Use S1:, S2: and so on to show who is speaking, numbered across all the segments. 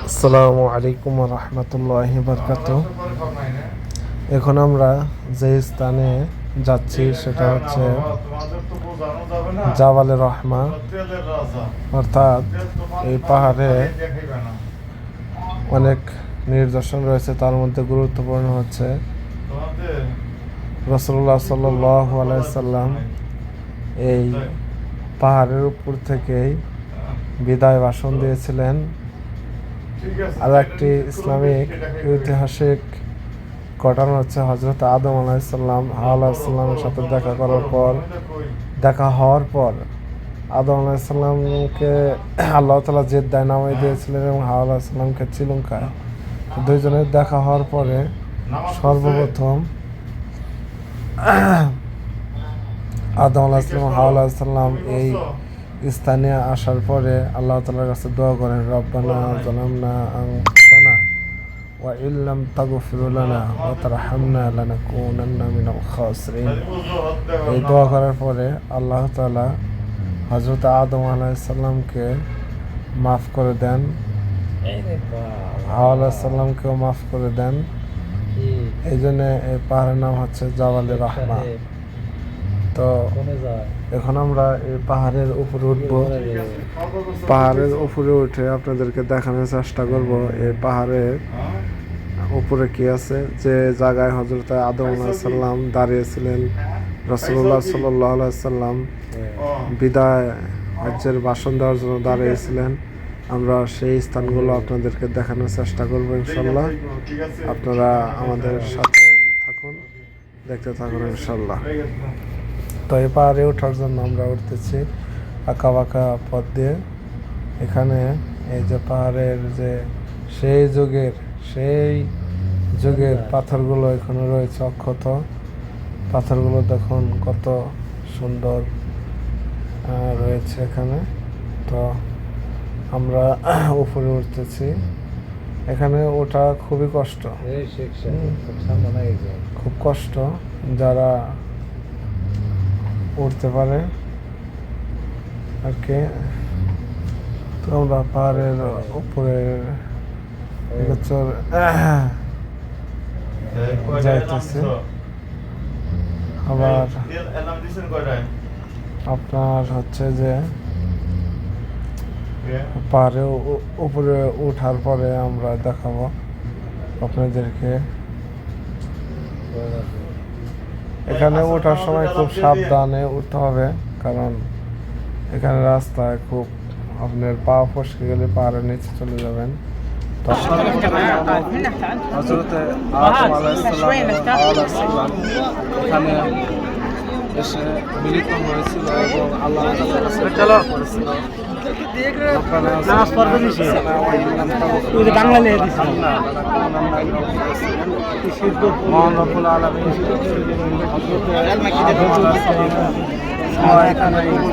S1: আসসালামু আলাইকুম রহমতুল্লাহ বরকাত। এখন আমরা যে স্থানে যাচ্ছি সেটা হচ্ছে জাবালে রহমা, অর্থাৎ এই পাহাড়ে অনেক নিদর্শন রয়েছে। তার মধ্যে গুরুত্বপূর্ণ হচ্ছে রাসূলুল্লাহ সাল্লাল্লাহু আলাইহি সাল্লাম এই পাহাড়ের উপর থেকেই বিদায় ভাষণ দিয়েছিলেন। আর একটি ইসলামিক ঐতিহাসিক ঘটনা হচ্ছে হযরত আদম আলাইহিসসালাম হাওয়া আলাইহিসসালামের সাথে দেখা হওয়ার পর আদম আলাইহিসসালামকে আল্লাহ তাআলা জেদ্দায় নামাই দিয়েছিলেন এবং হাওয়া আলাইহিসসালামকে শ্রীলঙ্কায়। দুইজনের দেখা হওয়ার পরে সর্বপ্রথম আদম আলাইহিসসালাম হাওয়া আলাইহিসসালাম এই স্থানে আসার পরে আল্লাহ তাআলার কাছে দোয়া করেন, রব্বানা যালামনা আনফুসানা ওয়া ইল্লাম তাগফির লানা ওয়া তারহামনা লানাকুনান্না মিনাল খাসিরিন। এই দোয়া করার পরে আল্লাহ তাআলা হযরত আদম আলাইহিস সালামকে মাফ করে দেন, হাওয়া আলাইহিস সালামকেও মাফ করে দেন। এই জন্য এই পাহাড়ের নাম হচ্ছে জাবালে রহমা। তো এখন আমরা এই পাহাড়ের উপরে উঠব। পাহাড়ের উপরে উঠে আপনাদেরকে দেখানোর চেষ্টা করব এই পাহাড়ের উপরে কি আছে। যে জায়গায় হযরত আদম আলাইহিস সালাম দাঁড়িয়েছিলেন, রাসূলুল্লাহ সাল্লাল্লাহু আলাইহি সাল্লাম বিদায় হজ্জের ভাষণ দেওয়ার জন্য দাঁড়িয়েছিলেন, আমরা সেই স্থানগুলো আপনাদেরকে দেখানোর চেষ্টা করব ইনশাআল্লাহ। আপনারা আমাদের সাথে থাকুন, দেখতে থাকুন ইনশাআল্লাহ। তো এই পাহাড়ে ওঠার জন্য আমরা উঠতেছি আঁকা বাঁকা পথ দিয়ে। এখানে এই যে পাহাড়ের যে সেই যুগের পাথরগুলো এখানে রয়েছে অক্ষত। পাথরগুলো দেখুন কত সুন্দর রয়েছে এখানে। তো আমরা উপরে উঠতেছি। এখানে ওঠা খুবই কষ্ট, খুব কষ্ট। যারা উঠতে পারে আর কি। তো আমরা পাহাড়ের উপরে যাইতেছি। আবার আপনার হচ্ছে যে পাহাড়ে উপরে ওঠার পরে আমরা দেখাবো আপনাদেরকে। এখানে ওঠার সময় খুব সাবধানে উঠতে হবে, কারণ এখানে রাস্তায় খুব আপনার পা ফসকে গেলে পাহাড়ের নিচে চলে যাবেন। এখানে এসে মিলিত হয়েছিল এবং আল্লাহ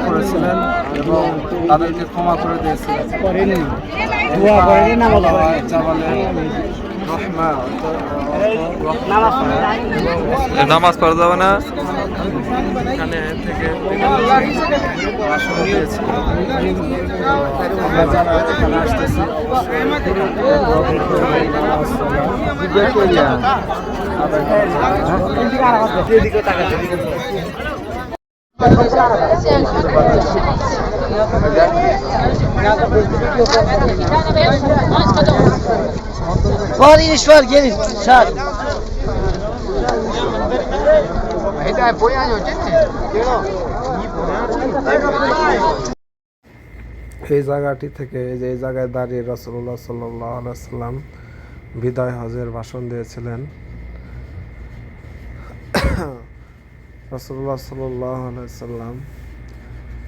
S1: করেছিলেন এবং তাদেরকে ক্ষমা করে দিয়েছিলেন।
S2: নামাজ পড়া যাবে না
S1: এখানে থেকে আমরা যারা এখানে আসতেছি এই জায়গাটি থেকে, যে এই জায়গায় দাঁড়িয়ে রাসূলুল্লাহ সাল্লাল্লাহু আলাইহি সাল্লাম বিদায় হজের ভাষণ দিয়েছিলেন। রাসূলুল্লাহ সাল্লাল্লাহু আলাইহি সাল্লাম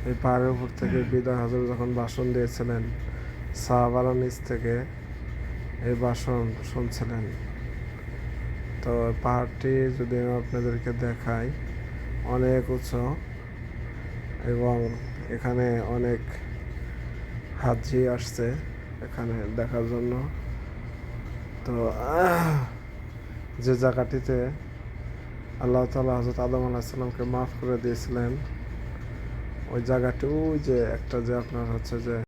S1: এই পাহাড়ের উপর থেকে বিদায় হজের যখন ভাষণ দিয়েছিলেন, সাহাবারা নিচ থেকে এই ভাষণ শুনছিলেন। তো পাহাড়টি যদি আমি আপনাদেরকে দেখাই, অনেক উঁচু এবং এখানে অনেক হাজি আসছে এখানে দেখার জন্য। তো যে জায়গাটিতে আল্লাহ তাআলা হযরত আদম আলাইহিস সালামকে মাফ করে দিয়েছিলেন, ওই জায়গাটি ওই যে একটা যে আপনার হচ্ছে যে